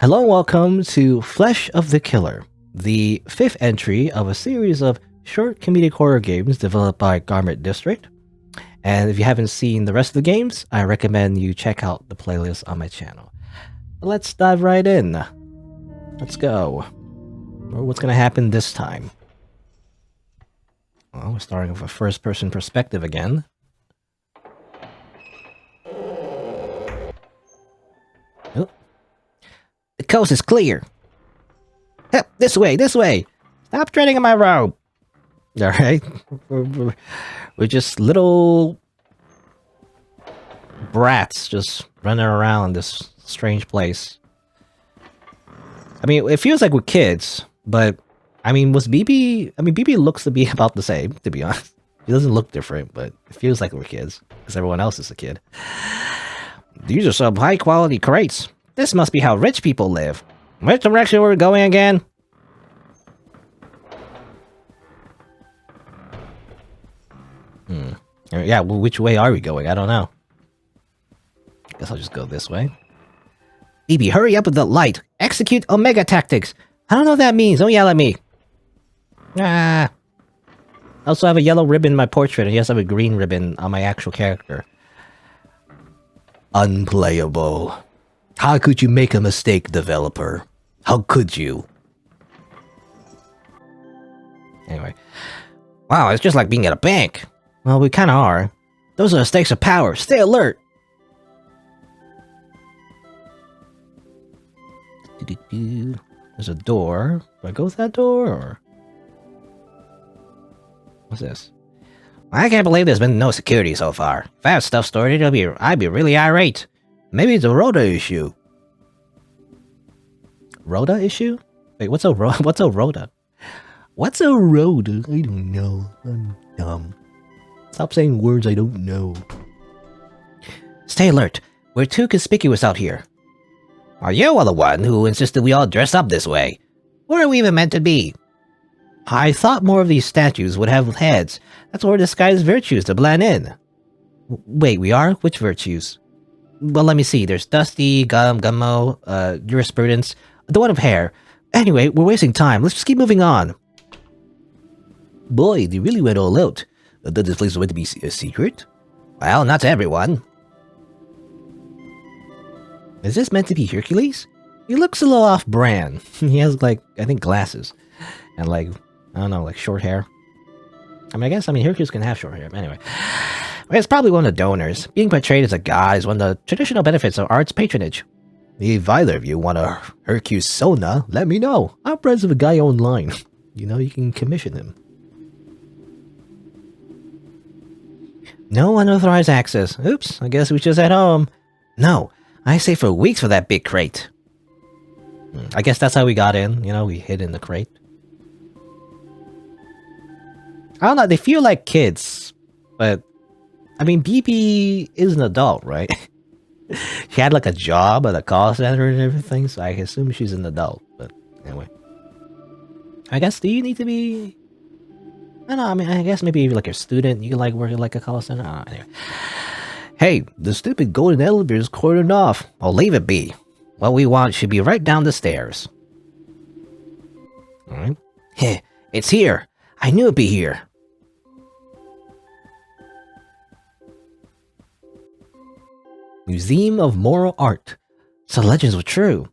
Hello and welcome to Flesh of the Killer, the fifth entry of a series of short comedic horror games developed by Garment District. And if you haven't seen the rest of the games, I recommend you check out the playlist on my channel. Let's dive right in. Let's go. What's going to happen this time? Well, we're starting with a first-person perspective again. Oh. The coast is clear. Yep, this way, this way. Stop treading on my robe. All right, we're just little brats just running around this strange place. I mean, it feels like we're kids, but I mean, BB looks to be about the same, to be honest. He doesn't look different, but it feels like we're kids because everyone else is a kid. These are some high-quality crates. This must be how rich people live. Which direction we're going again? Yeah, well, which way are we going? I don't know. Guess I'll just go this way. BB, hurry up with the light. Execute Omega tactics. I don't know what that means. Don't yell at me. I also have a yellow ribbon in my portrait, and yes, I have a green ribbon on my actual character. Unplayable. How could you make a mistake, developer? How could you? Anyway. Wow, it's just like being at a bank. Well, we kind of are. Those are the stakes of power. Stay alert. There's a door. Do I go with that door, or... What's this? I can't believe there's been no security so far. If I had stuff stored, I'd be really irate. Maybe it's a Rhoda issue. Rhoda issue? Wait, what's a Rhoda? What's a Rhoda? What's a Rhoda? I don't know. I'm dumb. Stop saying words I don't know. Stay alert. We're too conspicuous out here. Are you the one who insisted we all dress up this way? What are we even meant to be? I thought more of these statues would have heads. That's where disguised virtues to blend in. Wait, we are? Which virtues? Well, let me see. There's Dusty, Gummo, Jurisprudence, the one of hair. Anyway, we're wasting time. Let's just keep moving on. Boy, they really went all out. That this place is meant to be a secret? Well, not to everyone. Is this meant to be Hercules? He looks a little off-brand. He has, like, I think glasses. And, like, I don't know, like short hair. I mean, Hercules can have short hair. But anyway. It's probably one of the donors. Being portrayed as a god is one of the traditional benefits of art's patronage. If either of you want a Hercules Sona, let me know. I'm friends with a guy online. You know, you can commission him. No unauthorized access. Oops, I guess we just at home. No, I stayed for weeks for that big crate. I guess that's how we got in. You know, we hid in the crate. I don't know, they feel like kids. But, I mean, BB is an adult, right? She had like a job at a call center and everything, so I assume she's an adult. But, anyway. I guess, do you need to be... I don't know, I mean, I guess maybe if you're like a student, you can like work at like a call center. I don't know, anyway. Hey, the stupid golden elevator is cordoned off. I'll leave it be. What we want should be right down the stairs. Alright. Heh, it's here. I knew it'd be here. Museum of Moral Art. So the legends were true.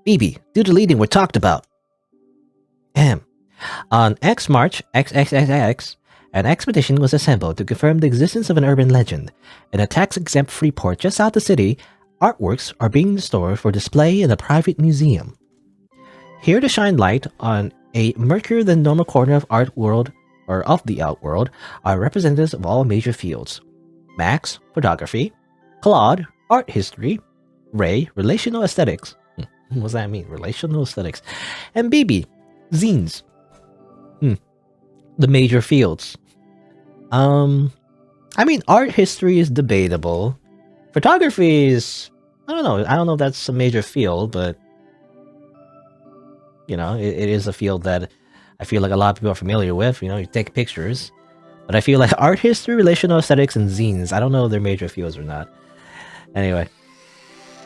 BB, do the leading we're talked about. On X March XXXX, an expedition was assembled to confirm the existence of an urban legend. In a tax-exempt freeport just out the city, artworks are being stored for display in a private museum. Here to shine light on a murkier-than-normal corner of art world, or of the art world, are representatives of all major fields. Max, photography. Claude, art history. Ray, relational aesthetics. What does that mean? Relational aesthetics. And BB, zines. The major fields. I mean, art history is debatable. Photography is... I don't know. I don't know if that's a major field, but... You know, it is a field that I feel like a lot of people are familiar with. You know, you take pictures. But I feel like art history, relational aesthetics, and zines, I don't know if they're major fields or not. Anyway.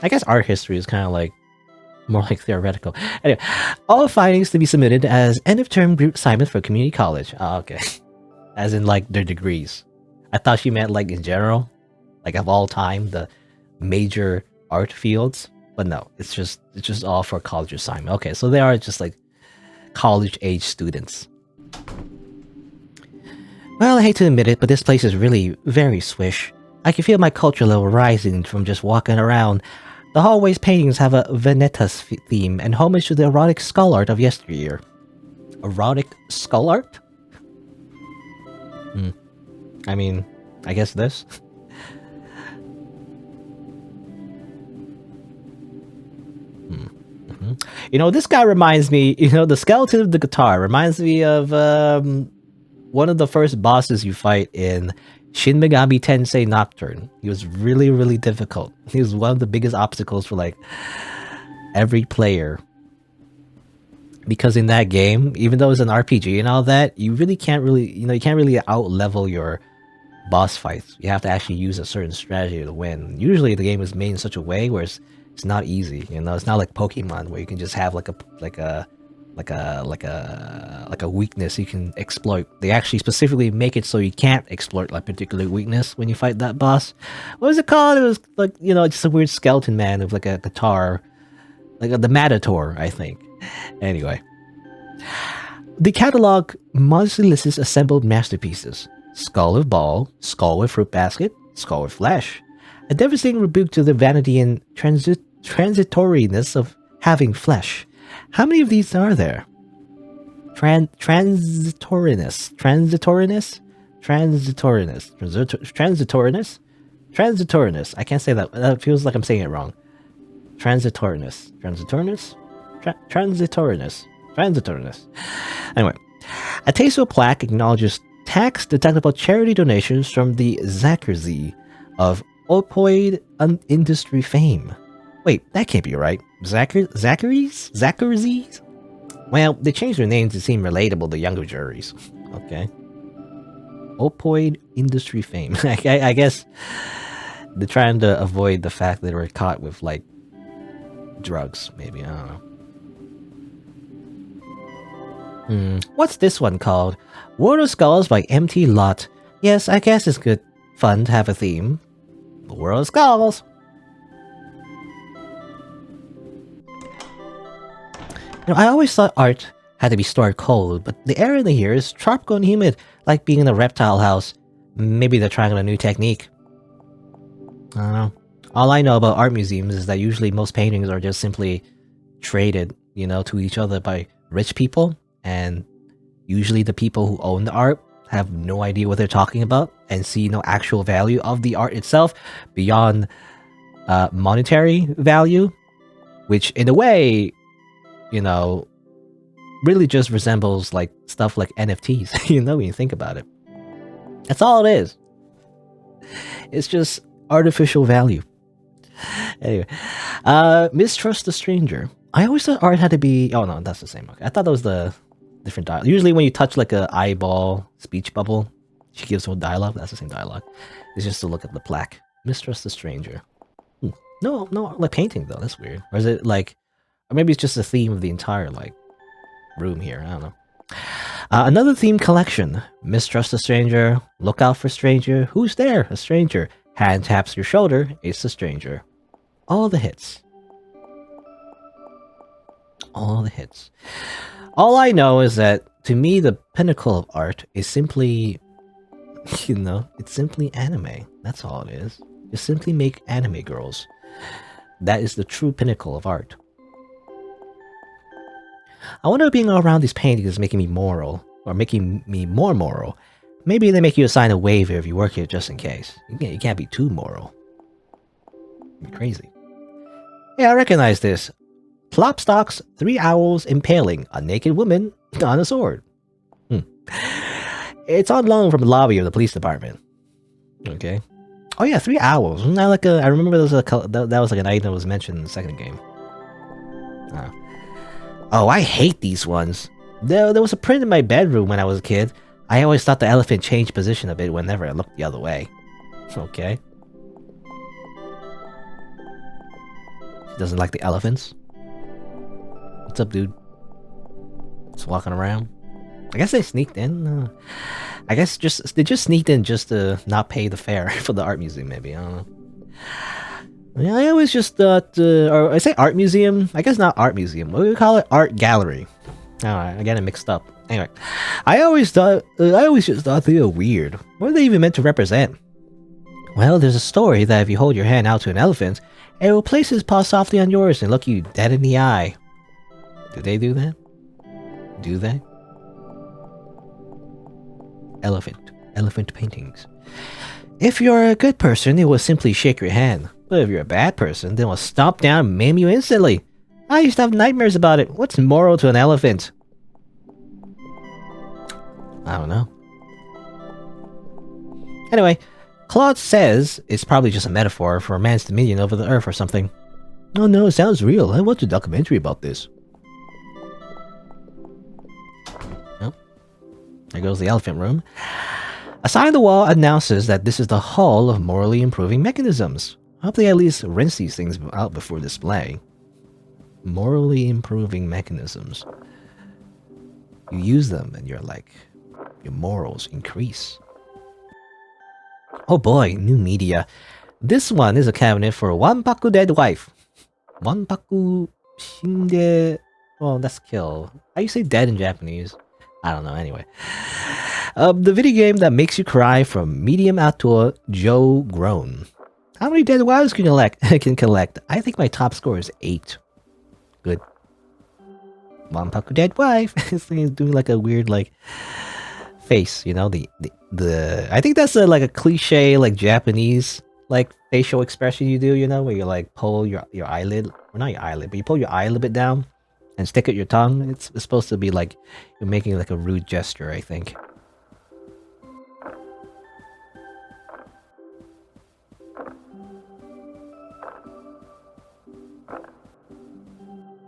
I guess art history is kind of like More like theoretical. Anyway, all findings to be submitted as end-of-term group assignment for community college. Oh, okay. As in, like, their degrees. I thought she meant, like, in general. Like, of all time, the major art fields. But no, it's just all for college assignment. Okay, so they are just, like, college-age students. Well, I hate to admit it, but this place is really very swish. I can feel my culture level rising from just walking around. The hallway's paintings have a Venetas theme and homage to the erotic skull art of yesteryear. Erotic skull art? I mean, I guess this. You know, this guy reminds me, you know, the skeleton of the guitar reminds me of one of the first bosses you fight in Shin Megami Tensei Nocturne. He was really, really difficult. He was one of the biggest obstacles for, like, every player. Because in that game, even though it's an RPG and all that, you really can't really, you know, you can't really out-level your boss fights. You have to actually use a certain strategy to win. Usually the game is made in such a way where it's not easy, you know? It's not like Pokemon where you can just have like a weakness you can exploit. They actually specifically make it so you can't exploit like particular weakness when you fight that boss. What was it called? It was like, you know, just a weird skeleton man with like a guitar, like the Matador, I think. Anyway, the catalog modestly lists assembled masterpieces: skull with ball, skull with fruit basket, skull with flesh. A devastating rebuke to the vanity and transitoriness of having flesh. How many of these are there? Transitoriness. I can't say that. That feels like I'm saying it wrong. Transitoriness. Anyway, a tasteful plaque acknowledges tax-deductible charity donations from the Zakerzy of opioid industry fame. Wait, that can't be right. Zakery's? Well, they changed their names to seem relatable to younger juries. Okay. Opioid industry fame. I guess they're trying to avoid the fact that they were caught with, like, drugs, maybe. I don't know. What's this one called? World of Skulls by MT Lot. Yes, I guess it's good fun to have a theme. The World of Skulls. You know, I always thought art had to be stored cold, but the air in here is tropical and humid, like being in a reptile house. Maybe they're trying a new technique. I don't know. All I know about art museums is that usually most paintings are just simply traded, you know, to each other by rich people, and usually the people who own the art have no idea what they're talking about and see no actual value of the art itself beyond monetary value, which in a way, you know, really just resembles like stuff like NFTs, you know, when you think about it. That's all it is. It's just artificial value. Anyway, mistrust the stranger. I always thought art had to be... Oh no, that's the same. Okay, I thought that was the different dialogue. Usually when you touch like a eyeball speech bubble, she gives no dialogue. That's the same dialogue. It's just to look at the plaque. Mistrust the stranger. No, like painting though. That's weird. Or is it like... Or maybe it's just the theme of the entire like room here. I don't know. Another theme collection. Mistrust a stranger. Look out for stranger. Who's there? A stranger. Hand taps your shoulder. It's a stranger. All the hits. All the hits. All I know is that to me the pinnacle of art is simply, you know, it's simply anime. That's all it is. Just simply make anime girls. That is the true pinnacle of art. I wonder if being around these paintings is making me moral, or making me more moral. Maybe they make you assign a waiver if you work here just in case. You can't be too moral. You're crazy. Yeah, I recognize this. Plopstocks, 3 owls impaling a naked woman on a sword. It's on loan from the lobby of the police department. Okay. Oh yeah, 3 owls. Wasn't that like a... I remember there was that was like an item that was mentioned in the second game. Oh, I hate these ones. There was a print in my bedroom when I was a kid. I always thought the elephant changed position a bit whenever I looked the other way. Okay. She doesn't like the elephants. what's up, dude? Just walking around. I guess they sneaked in. I guess they just sneaked in just to not pay the fare for the art museum, maybe. I don't know. Yeah, I always just thought, or I say art museum. I guess not art museum. What do we call it? Art gallery. Alright, I got it mixed up. Anyway, I always just thought they were weird. What are they even meant to represent? Well, there's a story that if you hold your hand out to an elephant, it will place its paw softly on yours and look you dead in the eye. Do they do that? Do they? Elephant paintings. If you're a good person, it will simply shake your hand. But if you're a bad person, then it will stomp down and maim you instantly. I used to have nightmares about it. What's moral to an elephant? I don't know. Anyway, Claude says it's probably just a metaphor for a man's dominion over the earth or something. Oh no, it sounds real. I watched a documentary about this. Oh, there goes the elephant room. A sign on the wall announces that this is the hall of morally improving mechanisms. I hope they at least rinse these things out before display. Morally improving mechanisms. You use them and your morals increase. Oh boy, new media. This one is a cabinet for Wanpaku dead wife. Wanpaku shinde... Well, that's kill. How do you say dead in Japanese? I don't know, anyway. The video game that makes you cry from medium out to a Joe groan. How many dead wives can you collect? I think my top score is 8. Good. Wanpaku dead wife. This thing is doing like a weird face, you know, the I think that's like a cliche Japanese facial expression you do, you know, where you pull your eyelid, or not your eyelid, but you pull your eye a little bit down and stick out your tongue. It's supposed to be like you're making a rude gesture, I think.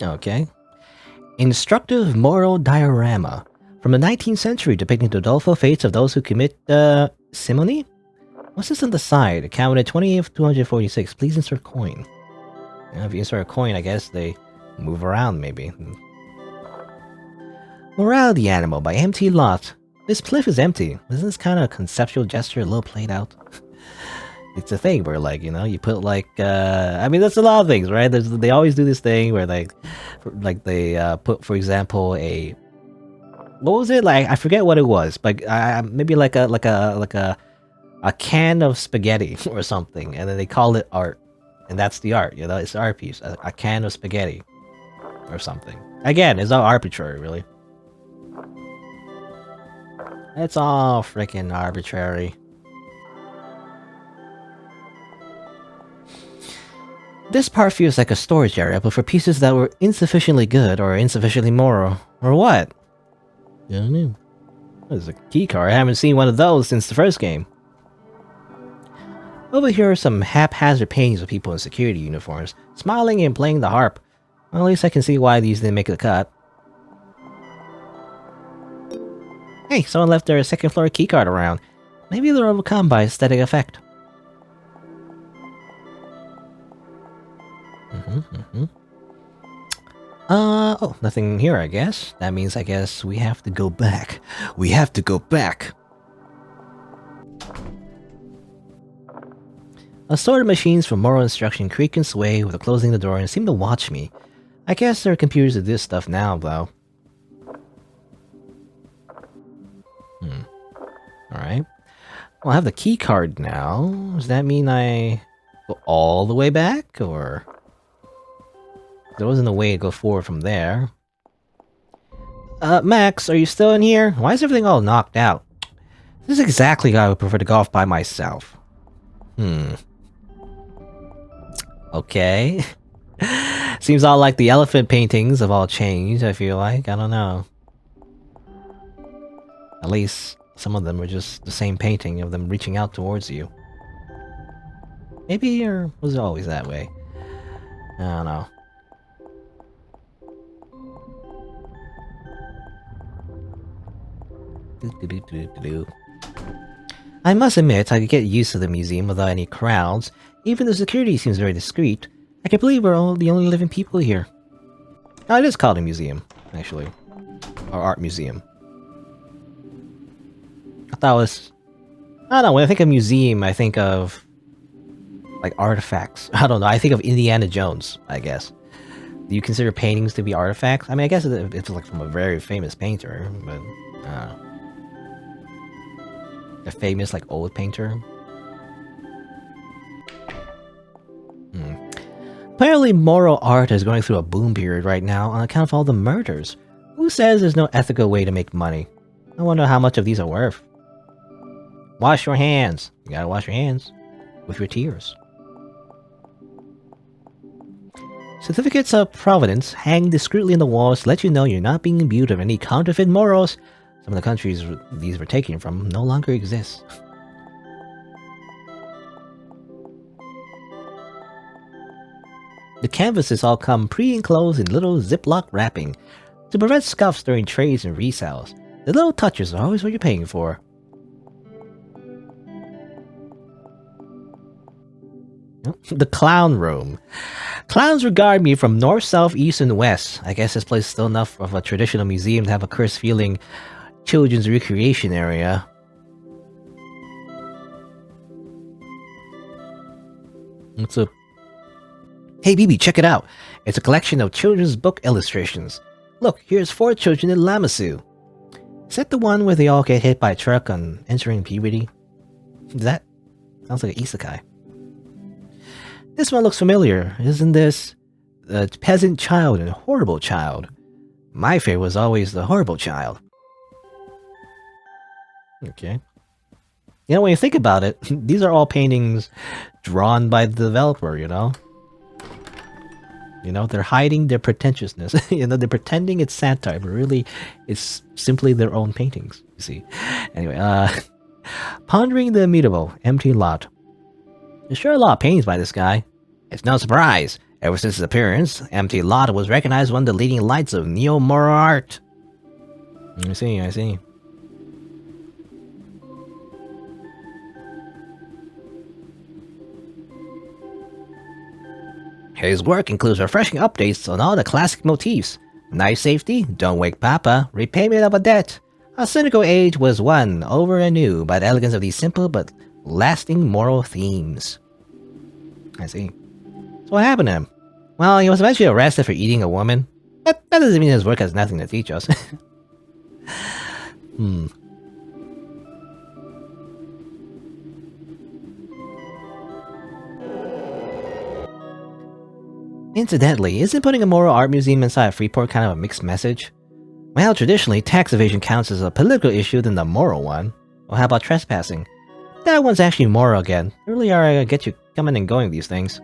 Okay. Instructive moral diorama from the 19th century depicting the doleful fates of those who commit simony? What's this on the side? Account at 28,246. Please insert coin. If you insert a coin, I guess they move around, maybe. Morality Animal by MT Lot. This pliff is empty. Isn't this kind of a conceptual gesture a little played out? It's a thing where, you know, you put I mean, that's a lot of things, right? They always do this thing where they put, for example, what was it? I forget what it was, but maybe a can of spaghetti or something, and then they call it art, and that's the art, you know, it's the art piece, a can of spaghetti or something. Again, it's all arbitrary, really. It's all freaking arbitrary. This part feels like a storage area, but for pieces that were insufficiently good or insufficiently moral. Or what? I don't know. There's a key card. I haven't seen one of those since the first game. Over here are some haphazard paintings of people in security uniforms, smiling and playing the harp. Well, at least I can see why these didn't make the cut. Hey, someone left their second floor keycard around. Maybe they're overcome by aesthetic effect. Oh, nothing here, I guess. That means, I guess, we have to go back. We have to go back! Assorted machines for moral instruction creak and sway with closing the door and seem to watch me. I guess there are computers that do this stuff now, though. Alright. Well, I have the key card now. Does that mean I go all the way back, or... There wasn't a way to go forward from there. Max, are you still in here? Why is everything all knocked out? This is exactly how I would prefer to go off by myself. Okay. Seems all like the elephant paintings have all changed, I feel like. I don't know. At least some of them were just the same painting of them reaching out towards you. Maybe, or was it always that way? I don't know. I must admit, I could get used to the museum without any crowds. Even the security seems very discreet. I can't believe we're all the only living people here. Oh, it is called a museum, actually. Or art museum. I thought it was... I don't know, when I think of museum, I think of... like, artifacts. I don't know, I think of Indiana Jones, I guess. Do you consider paintings to be artifacts? I mean, I guess it's like from a very famous painter, but... I don't know. A famous, like, old painter? Apparently, moral art is going through a boom period right now on account of all the murders. Who says there's no ethical way to make money? I wonder how much of these are worth. Wash your hands. You gotta wash your hands. With your tears. Certificates of provenance hang discreetly in the walls to let you know you're not being imbued of any counterfeit morals. Some of the countries these were taken from no longer exist. The canvases all come pre-enclosed in little Ziploc wrapping to prevent scuffs during trades and resales. The little touches are always what you're paying for. The clown room. Clowns regard me from north, south, east, and west. I guess this place is still enough of a traditional museum to have a cursed feeling children's recreation area. What's up? Hey BB, check it out. It's a collection of children's book illustrations. Look, here's 4 children in Lamassu. Is that the one where they all get hit by a truck on entering puberty? That sounds like an isekai. This one looks familiar. Isn't this the peasant child and horrible child? My favorite was always the horrible child. Okay. You know, when you think about it, these are all paintings drawn by the developer, you know? You know, they're hiding their pretentiousness. You know, they're pretending it's satire, but really, it's simply their own paintings, you see. Anyway, pondering the immutable, empty lot. There's sure a lot of paintings by this guy. It's no surprise. Ever since his appearance, Empty Lot was recognized one of the leading lights of neo-moral art. I see, I see. His work includes refreshing updates on all the classic motifs. Knife safety, don't wake papa, repayment of a debt. A cynical age was won over anew by the elegance of these simple but lasting moral themes. I see. So what happened to him? Well, he was eventually arrested for eating a woman. But that doesn't mean his work has nothing to teach us. Incidentally, isn't putting a moral art museum inside a freeport kind of a mixed message? Well, traditionally, tax evasion counts as a political issue than the moral one. Well, how about trespassing? That one's actually moral again. They really are get you coming and going these things.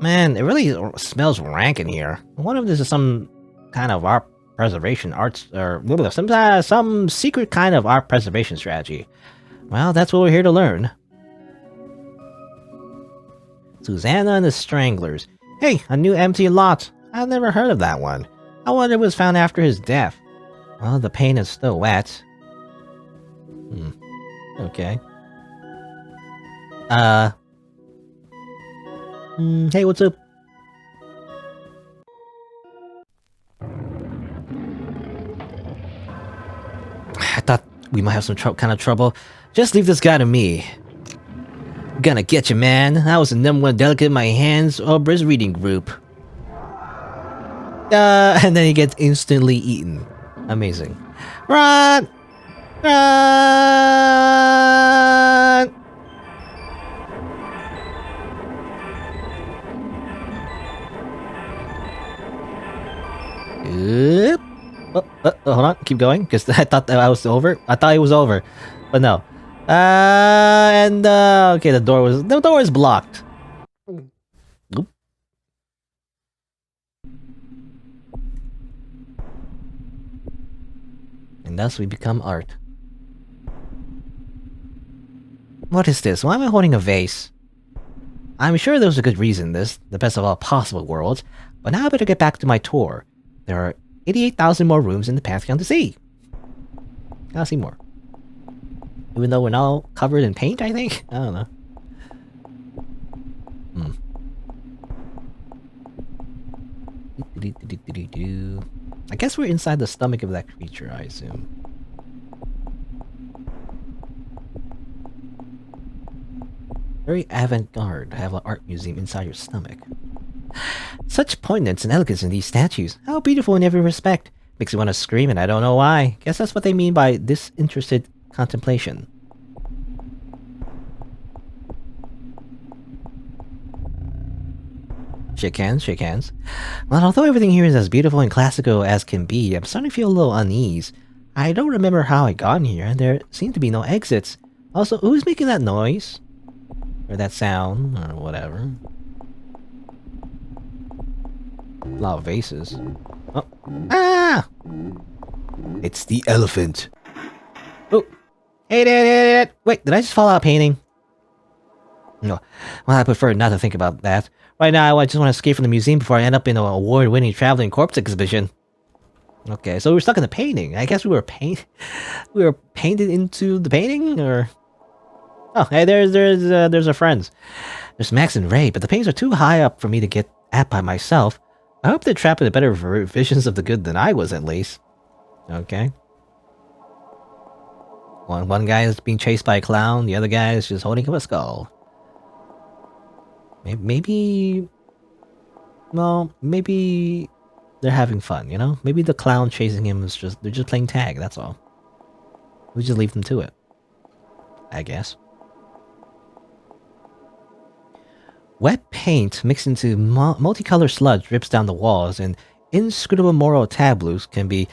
Man, it really smells rank in here. I wonder if this is some kind of art preservation or some secret kind of art preservation strategy. Well, that's what we're here to learn. Susanna and the Stranglers. Hey, a new empty lot. I've never heard of that one. I wonder if it was found after his death. Well, the paint is still wet. Okay. Hey, what's up? I thought we might have some kind of trouble. Just leave this guy to me. Gonna get you, man. I was the #1 delegate in my hands Obra's reading group. And then he gets instantly eaten. Amazing. Run! Run! Yep. Hold on, keep going, because I thought that I was over. I thought it was over, but no. Okay, the door is blocked. Oop. And thus we become art. What is this? Why am I holding a vase? I'm sure there was a good reason this, the best of all possible worlds, but now I better get back to my tour. There are 88,000 more rooms in the Pantheon to see. Gotta see more. Even though we're now covered in paint, I think? I don't know. I guess we're inside the stomach of that creature, I assume. Very avant-garde to have an art museum inside your stomach. Such poignance and elegance in these statues. How beautiful in every respect. Makes you want to scream, and I don't know why. Guess that's what they mean by disinterested contemplation. Shake hands, shake hands. Well, although everything here is as beautiful and classical as can be, I'm starting to feel a little unease. I don't remember how I got in here, and there seem to be no exits. Also, who's making that noise? Or that sound, or whatever. A lot of vases. Oh. Ah! It's the elephant. Oh. Hey, wait, did I just fall out of painting? No. Well, I prefer not to think about that. Right now, I just want to escape from the museum before I end up in an award-winning traveling corpse exhibition. Okay, so we're stuck in the painting. I guess we were painted into the painting, or... Oh, hey, there's our friends. There's Max and Ray, but the paintings are too high up for me to get at by myself. I hope they're trapped in better visions of the good than I was, at least. Okay. One guy is being chased by a clown, the other guy is just holding up a skull. Maybe... Well, maybe they're having fun, you know? Maybe the clown chasing him is just... They're just playing tag, that's all. We just leave them to it. I guess. Wet paint mixed into multicolored sludge drips down the walls, and inscrutable moral tableaus can be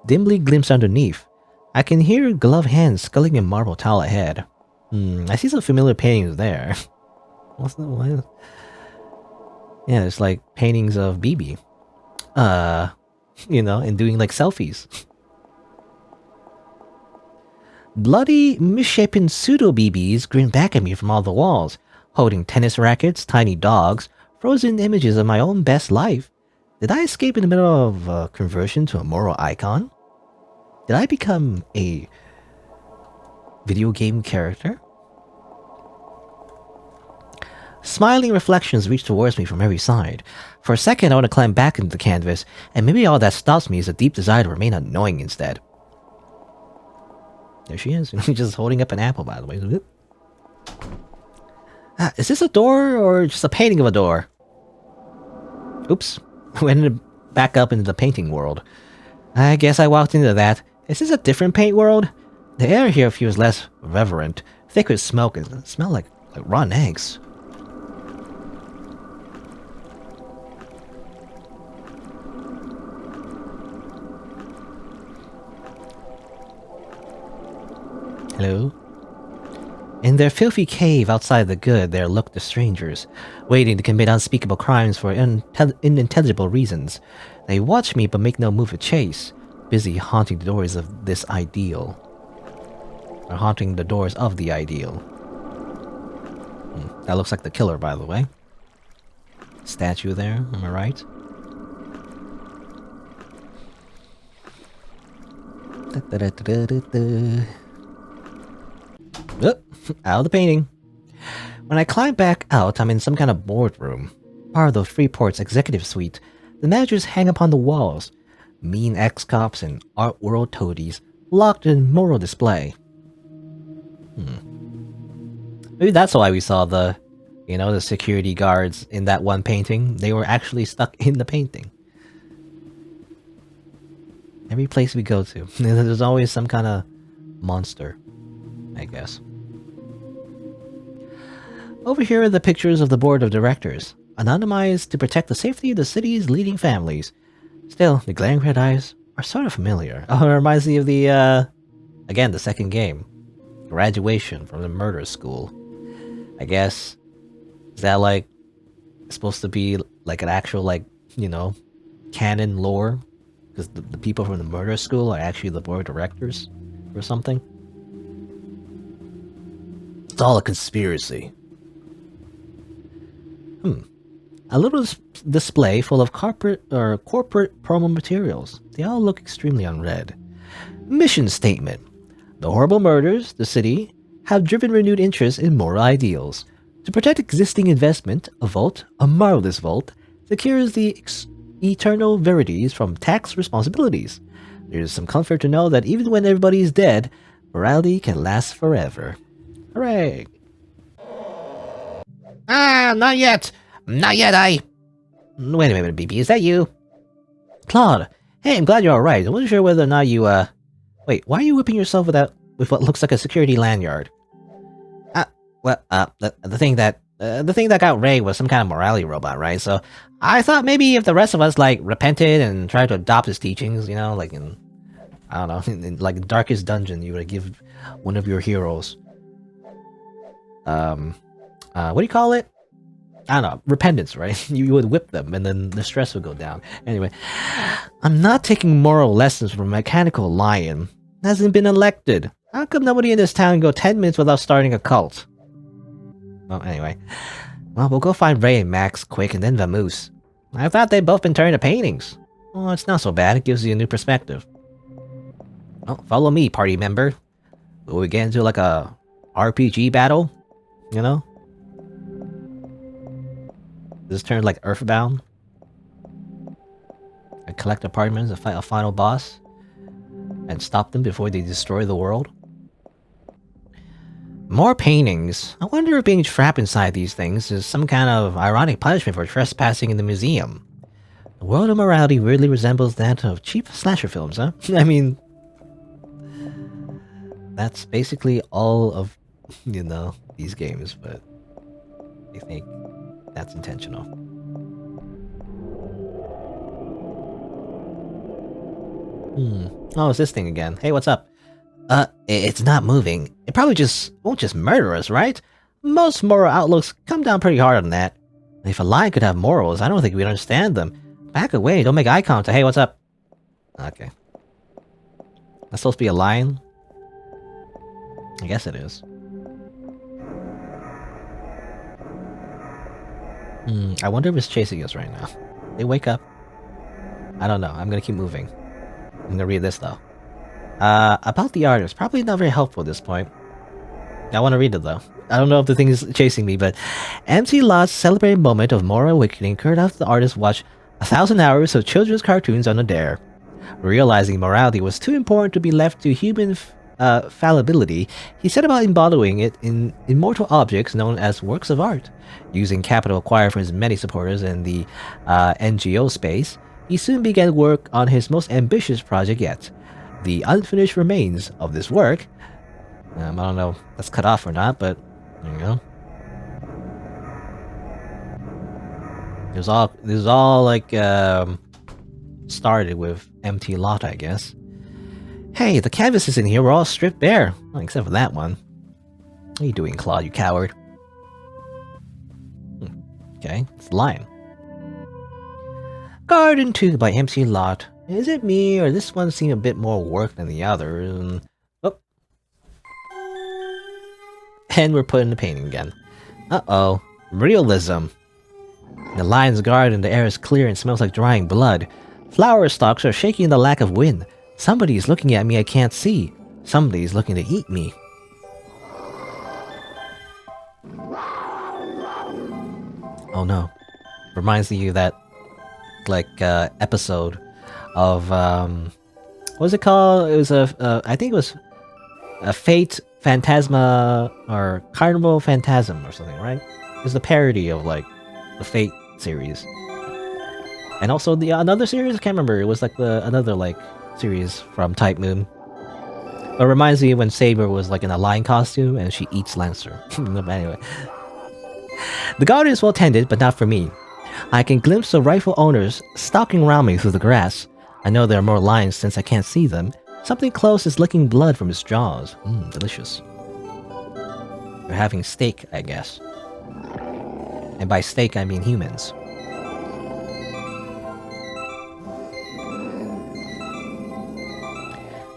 dimly glimpsed underneath. I can hear gloved hands sculling a marble tile ahead. I see some familiar paintings there. What's the one? Yeah, it's like paintings of BB. You know, and doing like selfies. Bloody, misshapen pseudo-BBs grin back at me from all the walls, holding tennis rackets, tiny dogs, frozen images of my own best life. Did I escape in the middle of a conversion to a moral icon? Did I become a video game character? Smiling reflections reach towards me from every side. For a second, I want to climb back into the canvas, and maybe all that stops me is a deep desire to remain annoying instead. There she is, just holding up an apple, by the way. Is this a door, or just a painting of a door? Oops. We ended back up into the painting world. I guess I walked into that. Is this a different paint world? The air here feels less reverent, thick with smoke, and smell like rotten eggs. Hello? In their filthy cave outside the good, there lurked the strangers, waiting to commit unspeakable crimes for unintelligible reasons. They watch me but make no move to chase, busy haunting the doors of this ideal. Or haunting the doors of the ideal. That looks like the killer, by the way. Statue there, am I right? Out of the painting. When I climb back out, I'm in some kind of boardroom. Part of the Freeport's executive suite. The managers hang upon the walls. Mean ex-cops and art world toadies, locked in moral display. Maybe that's why we saw the, the security guards in that one painting. They were actually stuck in the painting. Every place we go to, there's always some kind of monster, I guess. Over here are the pictures of the board of directors, anonymized to protect the safety of the city's leading families. Still, the glaring red eyes are sort of familiar. Oh, it reminds me of the, again, the second game. Graduation from the murder school. I guess, is that like, supposed to be like an actual, canon lore? Because the people from the murder school are actually the board of directors or something? It's all a conspiracy. A little display full of corporate promo materials. They all look extremely unread. Mission statement. The horrible murders, the city, have driven renewed interest in moral ideals. To protect existing investment, a marvelous vault, secures the eternal verities from tax responsibilities. There's some comfort to know that even when everybody is dead, morality can last forever. Hooray! Ah, not yet. Not yet, Wait a minute, BB, is that you? Claude! Hey, I'm glad you're alright. I wasn't sure whether or not you, Wait, why are you whipping yourself with what looks like a security lanyard? The thing that got Ray was some kind of morality robot, right? So, I thought maybe if the rest of us, like, repented and tried to adopt his teachings, you know, like in, I don't know, in like Darkest Dungeon, you would give one of your heroes, what do you call it? I don't know, repentance, right? You would whip them and then the stress would go down. Anyway, I'm not taking moral lessons from a mechanical lion. Hasn't been elected. How come nobody in this town can go 10 minutes without starting a cult? Well, anyway. Well, we'll go find Ray and Max quick and then Vamoose. I thought they'd both been turned to paintings. Well, it's not so bad. It gives you a new perspective. Well, follow me, party member. Will we get into like a RPG battle? You know? This turn like Earthbound. I collect apartments and fight a final boss. And stop them before they destroy the world. More paintings. I wonder if being trapped inside these things is some kind of ironic punishment for trespassing in the museum. The world of morality really resembles that of cheap slasher films, huh? I mean... That's basically all of, you know, these games, but... I think that's intentional. Oh, it's this thing again. Hey, what's up? It's not moving. It probably won't just murder us, right? Most moral outlooks come down pretty hard on that. If a lion could have morals, I don't think we'd understand them. Back away, don't make eye contact. Hey, what's up? Okay. That's supposed to be a lion? I guess it is. I wonder if it's chasing us right now. They wake up. I don't know. I'm gonna keep moving. I'm gonna read this though. About the artist. Probably not very helpful at this point. I want to read it though. I don't know if the thing is chasing me, but MC Lot's celebrated moment of moral awakening occurred after the artist watched 1,000 hours of children's cartoons on a dare. Realizing morality was too important to be left to human fallibility, he set about embodying it in immortal objects known as works of art. Using capital acquired from his many supporters in the NGO space, he soon began work on his most ambitious project yet. The unfinished remains of this work. I don't know if that's cut off or not, but there you go. This was all like started with MT Lot, I guess. Hey, the canvases in here were all stripped bare, well, except for that one. What are you doing, Claude, you coward? Okay, it's a lion. Garden 2 by MC Lot. Is it me, or this one seemed a bit more work than the others? Oh. And we're putting the painting again. Uh-oh. Realism. In the lion's garden, the air is clear and smells like drying blood. Flower stalks are shaking in the lack of wind. Somebody is looking at me I can't see. Somebody is looking to eat me. Oh no. Reminds you of that, like, episode of, what was it called? It was I think it was a Fate Phantasma, or Carnival Phantasm or something, right? It was the parody of, like, the Fate series. And also the another series, I can't remember, it was like another, like, series from Type Moon. It reminds me when Saber was like in a lion costume and she eats Lancer. Anyway. The garden is well tended, but not for me. I can glimpse the rightful owners stalking around me through the grass. I know there are more lions since I can't see them. Something close is licking blood from its jaws. Delicious. They're having steak, I guess. And by steak, I mean humans.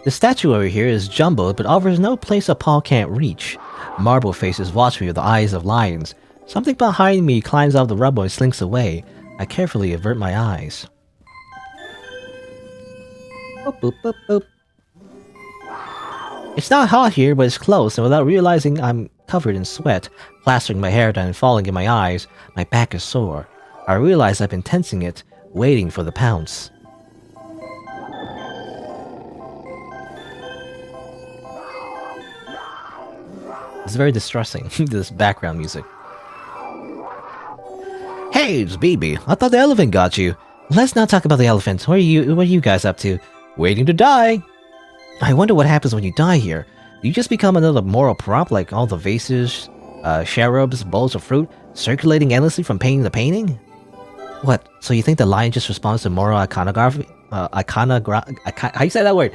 The statue over here is jumbled, but offers no place a paw can't reach. Marble faces watch me with the eyes of lions. Something behind me climbs out of the rubble and slinks away. I carefully avert my eyes. Boop, boop, boop, boop. It's not hot here, but it's close, and without realizing I'm covered in sweat, plastering my hair down and falling in my eyes, my back is sore. I realize I've been tensing it. waiting for the pounce. It's very distressing, this background music. Hey, it's BB. I thought the elephant got you. Let's not talk about the elephant. What are you guys up to? Waiting to die. I wonder what happens when you die here. Do you just become another moral prop like all the vases, cherubs, bowls of fruit, circulating endlessly from painting to painting? What? So you think the lion just responds to moral iconography? How you say that word?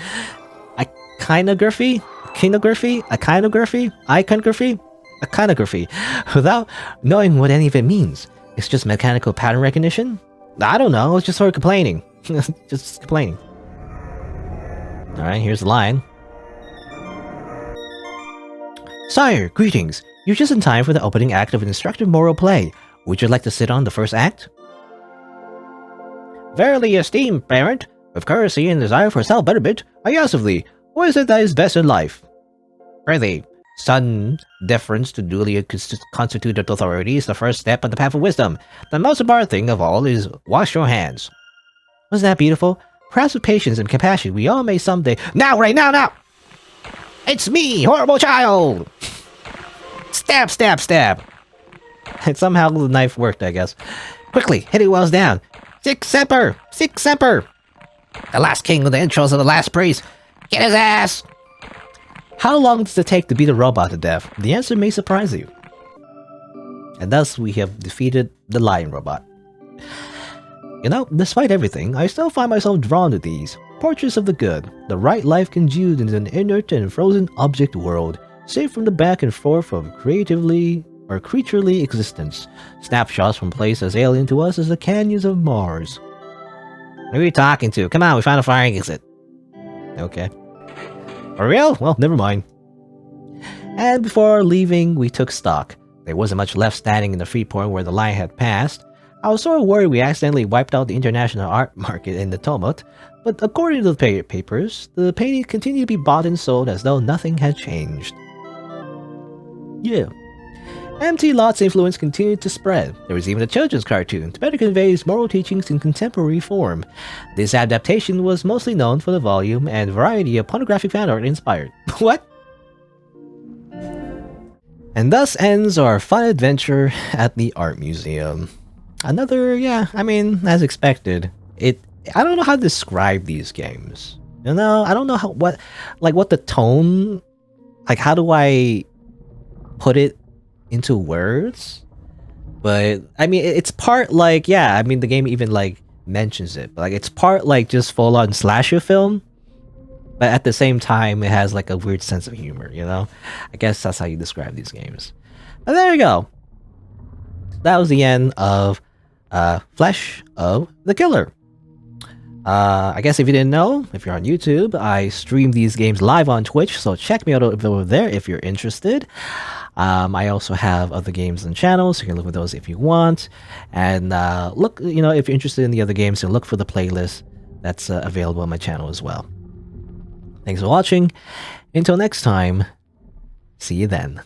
Iconography? Iconography? Without knowing what any of it means. It's just mechanical pattern recognition? I don't know, it's just sort of complaining. Just complaining. Alright, here's the lion. Sire, greetings. You're just in time for the opening act of an instructive moral play. Would you like to sit on the first act? Verily, esteemed parent, with courtesy and desire for self-betterment, I ask of thee, what is it that is best in life? Prithee, son, deference to duly constituted authority is the first step on the path of wisdom. The most important thing of all is wash your hands. Wasn't that beautiful? Perhaps with patience and compassion, we all may someday— Now, right now! It's me, horrible child! Stab, stab, stab! And somehow the knife worked, I guess. Quickly, hit it while it's down. Sic semper! Sic semper! The last king with the entrails of the last priest! Get his ass! How long does it take to beat a robot to death? The answer may surprise you. And thus, we have defeated the lion robot. You know, despite everything, I still find myself drawn to these. Portraits of the good, the right life congealed in an inert and frozen object world, safe from the back and forth of creatively or creaturely existence. Snapshots from places as alien to us as the canyons of Mars. Who are you talking to? Come on, we found a fire exit. Okay. For real? Well, never mind. And before leaving, we took stock. There wasn't much left standing in the freeport where the lion had passed. I was sort of worried we accidentally wiped out the international art market in the tumult, but according to the papers, the painting continued to be bought and sold as though nothing had changed. Yeah. MT Lot's influence continued to spread. There was even a children's cartoon to better convey his moral teachings in contemporary form. This adaptation was mostly known for the volume and variety of pornographic fan art inspired. What? And thus ends our fun adventure at the art museum. Another, as expected. I don't know how to describe these games. You know, I don't know what the tone, how do I put it into words? But I mean, it's part the game even mentions it, but it's part just full-on slasher film, but at the same time it has a weird sense of humor, you know. I guess that's how you describe these games. But there you go. That was the end of Flesh of the Killer. I guess if you didn't know, if you're on YouTube, I stream these games live on Twitch, so check me out over there if you're interested. I also have other games and channels, so you can look for those if you want. And look, if you're interested in the other games, so look for the playlist that's available on my channel as well. Thanks for watching. Until next time, see you then.